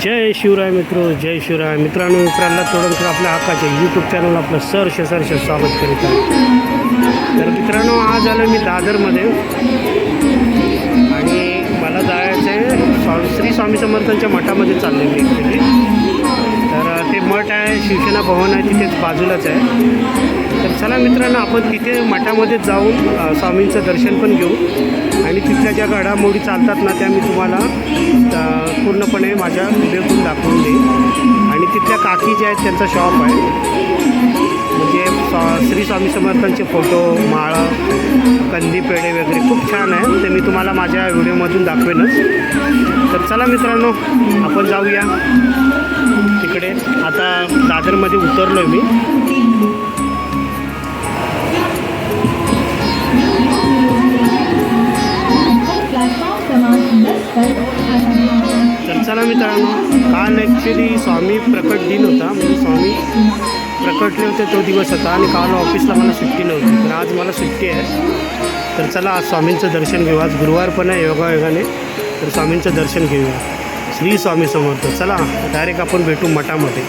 जय शिवराय मित्र, जय शिवराय मित्रांनो. प्रल्हाद तोडणकर आपल्या हक्काचे यूट्यूब चॅनल आपलं सहर्ष स्वागत करीत आहे. तर मित्रांनो, आज आलो मी दादरमध्ये आणि मला जायचं आहे श्री स्वामी समर्थांच्या मठामध्ये चाललो मी ॲक्च्युली. तर ते मठ आहे, शिवसेना भवन आहे, तिथेच बाजूलाच आहे. तर चला मित्रांनो, आपण तिथे मठामध्ये जाऊन स्वामींचं दर्शन पण घेऊ आणि तिथल्या ज्या घडामोडी चालतात ना त्या मी तुम्हाला पूर्णपणे माझ्या व्हिडिओतून दाखवून देईन. आणि तिथल्या काकी ज्या आहेत त्यांचा शॉप आहे, म्हणजे श्री स्वामी समर्थांचे फोटो, माळा, कंदी, पेढे वगैरे खूप छान आहे. ते मी तुम्हाला माझ्या व्हिडिओमधून दाखवेनच. तर चला मित्रांनो, आपण जाऊया तिकडे. आता दादरमध्ये उतरलो आहे मी. तर चला मित्रांनो, काल ॲक्च्युली स्वामी प्रकट दिन होता, म्हणजे स्वामी प्रकटले होते तो दिवस होता आणि काल ऑफिसला मला सुट्टी नव्हती. तर आज मला सुट्टी आहे. तर चला आज स्वामींचं दर्शन घेऊ. आज गुरुवार पण आहे योगायोगाने. तर स्वामींचं दर्शन घेऊया. श्री स्वामी समर्थ. चला डायरेक्ट आपण भेटू मठामध्ये.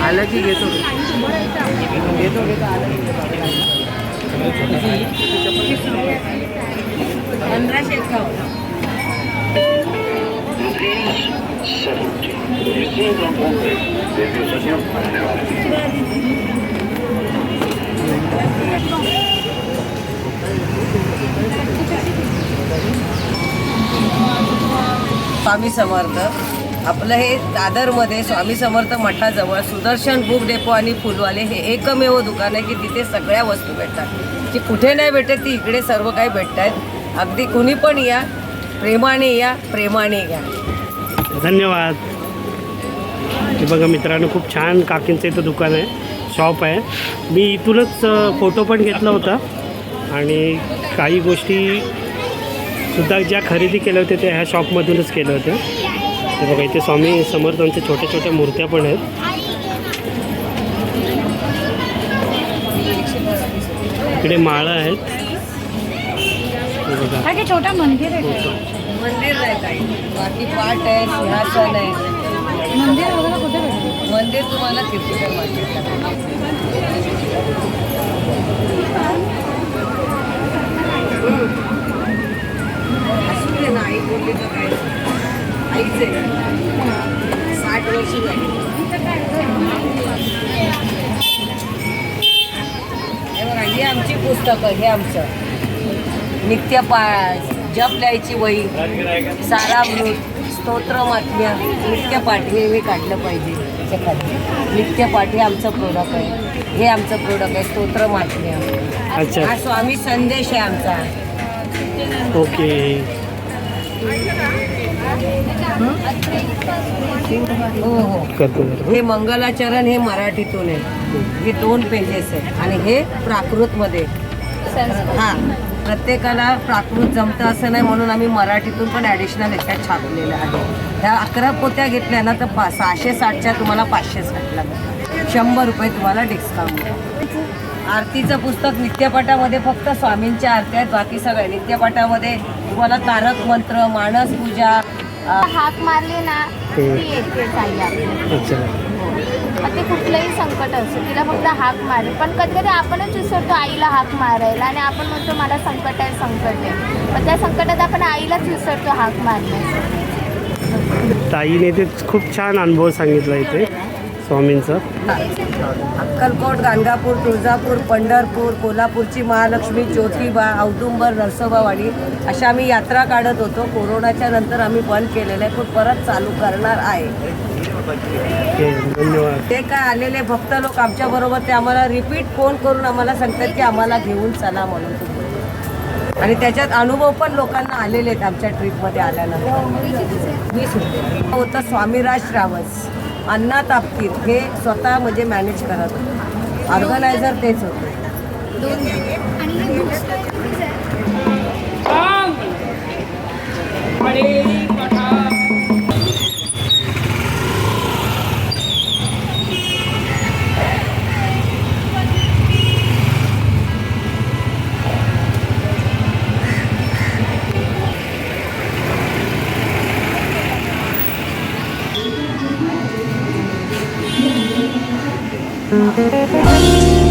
आलं की घेतो घेतो घेतो आलं की 1551. स्वामी समर्थ आपलं हे दादरमध्ये स्वामी समर्थ मठाजवळ सुदर्शन बुक डेपो आणि फुलवाले हे एकमेव दुकान आहे की तिथे सगळ्या वस्तू भेटतात. जी कुठे नाही भेटत ती इकडे सर्व काही भेटत आहेत. अगदी कुणी पण या, प्रेमाने या, प्रेमाने घ्या. धन्यवाद. हे बघा मित्रांनो, खूप छान काकींचं इथं दुकान आहे, शॉप आहे. मी इथूनच फोटो पण घेतला होता आणि काही गोष्टी सुद्धा ज्या खरेदी केल्या होत्या त्या ह्या शॉपमधूनच केल्या होत्या. हे बघा इथे स्वामी समर्थांच्या छोट्या छोट्या मूर्त्या पण आहेत. इकडे माळा आहेत. हे बघा छोटा मंदिर आहे. मंदिर नाही काही, बाकी पाट आहे, सिंहासन आहे. मंदिर वगैरे कुठे भेटते? मंदिर तुम्हाला कीर्तिकर मार्केटला असू दे ना. आई बोलली तर काय, आईच आहे. 60 वर्ष झाली. हे बघा, ही आमची पुस्तकं, हे आमचं नित्यपाठ, जप लिहायची वही, सारामृत, स्तोत्र महात्म्य, नित्यपाठ हे मी काढलं पाहिजे त्याच्याखाली. नित्यपाठ हे आमचं प्रोडक्ट आहे. हे आमचं प्रोडक्ट आहे स्तोत्र महात्म्य. अच्छा, हा स्वामी संदेश आहे आमचा. ओके. हो हो, करतो. हे मंगलाचरण हे मराठीतून आहे. हे 2 पेजेस आहेत आणि हे प्राकृतमध्ये. हां, प्रत्येकाला प्राकृत जमतं असं नाही म्हणून आम्ही मराठीतून पण ॲडिशनल याच्यात छापलेलं आहे. ह्या 11 पोत्या घेतल्या ना तर 660च्या तुम्हाला 560ला भेटतात. 100 रुपये तुम्हाला डिस्काउंट. आरतीचं पुस्तक नित्यपाठामध्ये फक्त स्वामींच्या आरत्या आहेत. बाकी सगळे नित्यपाठामध्ये तुम्हाला तारक मंत्र, मानस पूजा. हाक मारली ना ती येते ताई आपली. अच्छा, मग ते कुठलंही संकट असो तिला फक्त हाक मारे. पण कधी कधी आपणच विसरतो आईला हाक मारायला आणि आपण म्हणतो मला संकट आहे संकट आहे. पण त्या संकटात आपण आईलाच विसरतो हाक मारण्यासाठी. ताईने ते खूप छान अनुभव सांगितला इथे स्वामींचा. अक्कलकोट, गाणगापूर, तुळजापूर, पंढरपूर, कोल्हापूरची महालक्ष्मी, ज्योतिबा, औदुंबर, नरसोबावाडी अशा आम्ही यात्रा काढत होतो. कोरोनाच्या नंतर आम्ही बंद केलेलं आहे, पण परत चालू करणार आहे. ओके, धन्यवाद. ते काय आलेले भक्त लोक आमच्याबरोबर ते आम्हाला रिपीट फोन करून आम्हाला सांगतात की आम्हाला घेऊन चला म्हणून तुम्ही. आणि त्याच्यात अनुभव पण लोकांना आलेले आहेत आमच्या ट्रीपमध्ये आल्यानंतर. 20 रुपये होतं. स्वामीराज ट्रॅव्हल्स, अण्णा तापकीर हे स्वतः म्हणजे मॅनेज करत होते. ऑर्गनायझर तेच होते. Thank you.